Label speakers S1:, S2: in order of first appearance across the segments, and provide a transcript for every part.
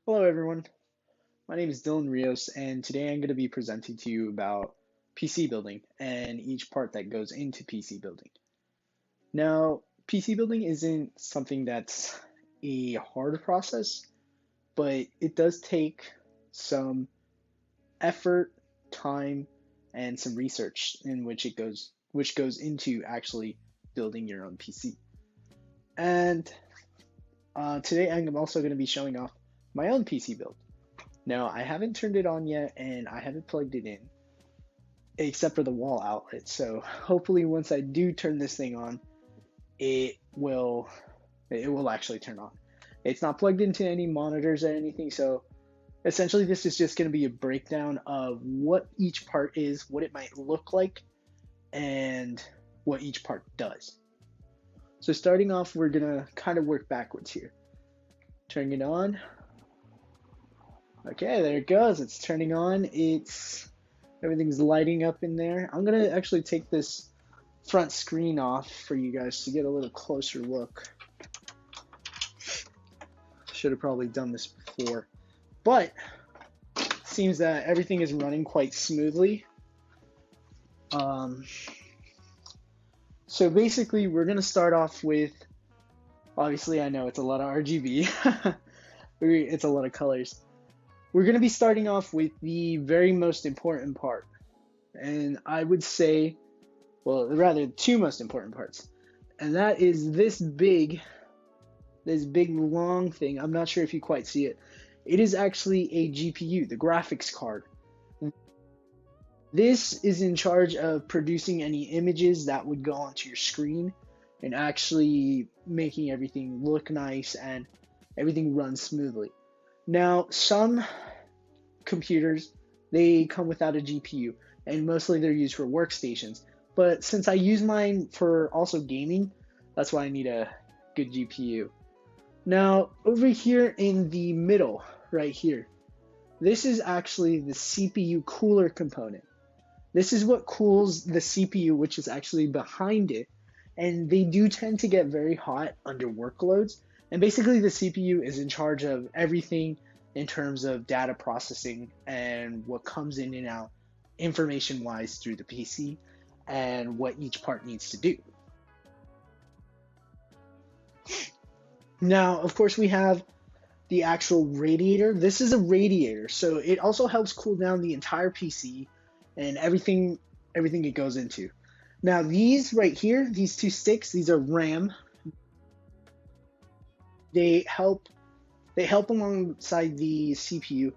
S1: Hello, everyone. My name is Dylan Rios, and today I'm going to be presenting to you about PC building and each part that goes into PC building. Now, PC building isn't something that's a hard process, but it does take some effort, time, and some research in which goes into actually building your own PC. And today I'm also going to be showing off my own PC build. Now, I haven't turned it on yet and I haven't plugged it in except for the wall outlet. So hopefully once I do turn this thing on, it will it will actually turn on. It's not plugged into any monitors or anything, so essentially this is just going to be a breakdown of what each part is, what it might look like, and what each part does. So starting off, we're going to kind of work backwards here. Turning it on. Okay, there it goes. It's turning on. Everything's lighting up in there. I'm gonna actually take this front screen off for you guys to get a little closer look. Should have probably done this before, but it seems that everything is running quite smoothly. So basically, we're gonna start off with. Obviously, I know it's a lot of RGB. It's a lot of colors. We're going to be starting off with the very most important part. And I would say, well, rather two most important parts. And that is this big long thing. I'm not sure if you quite see it. It is actually a GPU, the graphics card. This is in charge of producing any images that would go onto your screen and actually making everything look nice and everything run smoothly. Now, some computers, they come without a GPU, and mostly they're used for workstations. But since I use mine for also gaming, that's why I need a good GPU. Now, over here in the middle, right here, this is actually the CPU cooler component. This is what cools the CPU, which is actually behind it, and they do tend to get very hot under workloads. And basically, the CPU is in charge of everything in terms of data processing and what comes in and out information-wise through the PC and what each part needs to do. Now, of course, we have the actual radiator. This is a radiator, so it also helps cool down the entire PC and everything it goes into. Now, these right here, these two sticks, these are RAM. They help alongside the CPU.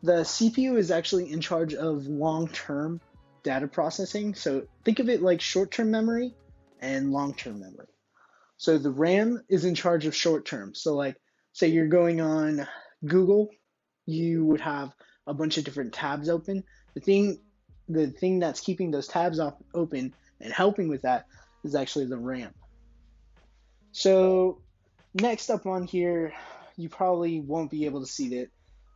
S1: The CPU is actually in charge of long-term data processing. So think of it like short-term memory and long-term memory. So the RAM is in charge of short-term. So like, say you're going on Google, you would have a bunch of different tabs open. The thing that's keeping those tabs open and helping with that is actually the RAM. So next up on here, you probably won't be able to see it,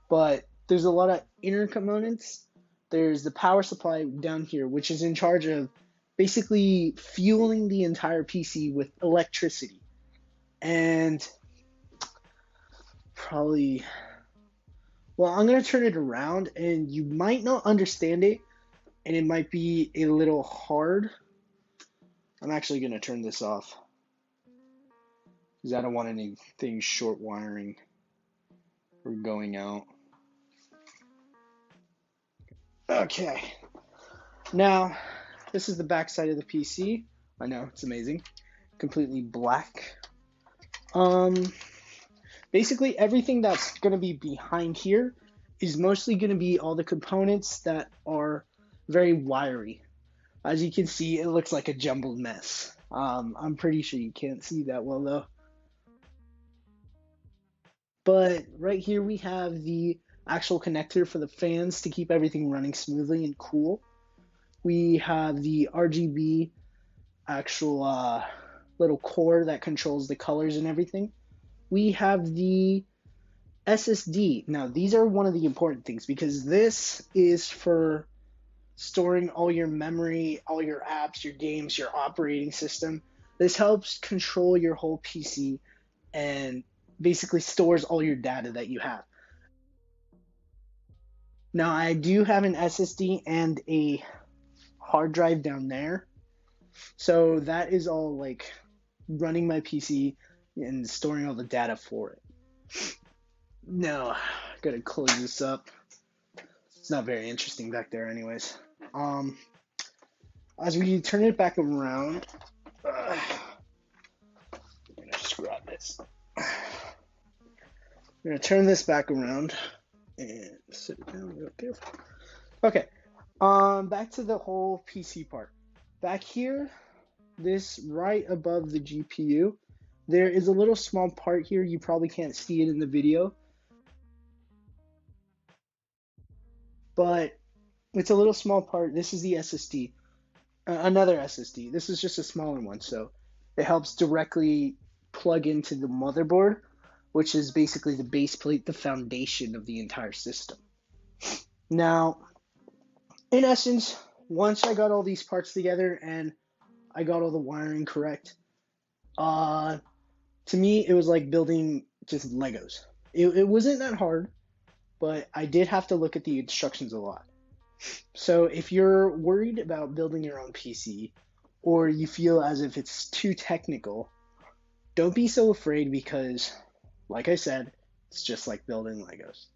S1: but there's a lot of inner components. There's the power supply down here, which is in charge of basically fueling the entire PC with electricity. And probably, well, I'm going to turn it around and you might not understand it and it might be a little hard. I'm actually going to turn this off because I don't want anything short wiring or going out. Okay, now this is the back side of the PC. I know, it's amazing. Completely black. Basically everything that's going to be behind here is mostly going to be all the components that are very wiry. As you can see, it looks like a jumbled mess. I'm pretty sure you can't see that well though. But right here we have the actual connector for the fans to keep everything running smoothly and cool. We have the RGB actual little core that controls the colors and everything. We have the SSD. Now, these are one of the important things because this is for storing all your memory, all your apps, your games, your operating system. This helps control your whole PC and basically stores all your data that you have. Now I do have an SSD and a hard drive down there. So that is all like running my PC and storing all the data for it. Now, gotta close this up. It's not very interesting back there, anyways. Um, as we turn it back around, I'm gonna just grab this. I'm gonna turn this back around and sit it down real careful. Okay. Back to the whole PC part. Back here, this right above the GPU, there is a little small part here. You probably can't see it in the video, but it's a little small part. This is the SSD, another SSD. This is just a smaller one, so it helps directly plug into the motherboard, which is basically the base plate, the foundation of the entire system. Now, in essence, once I got all these parts together and I got all the wiring correct, uh, to me, it was like building just Legos. It wasn't that hard, but I did have to look at the instructions a lot. So if you're worried about building your own PC or you feel as if it's too technical, don't be so afraid because, like I said, it's just like building Legos.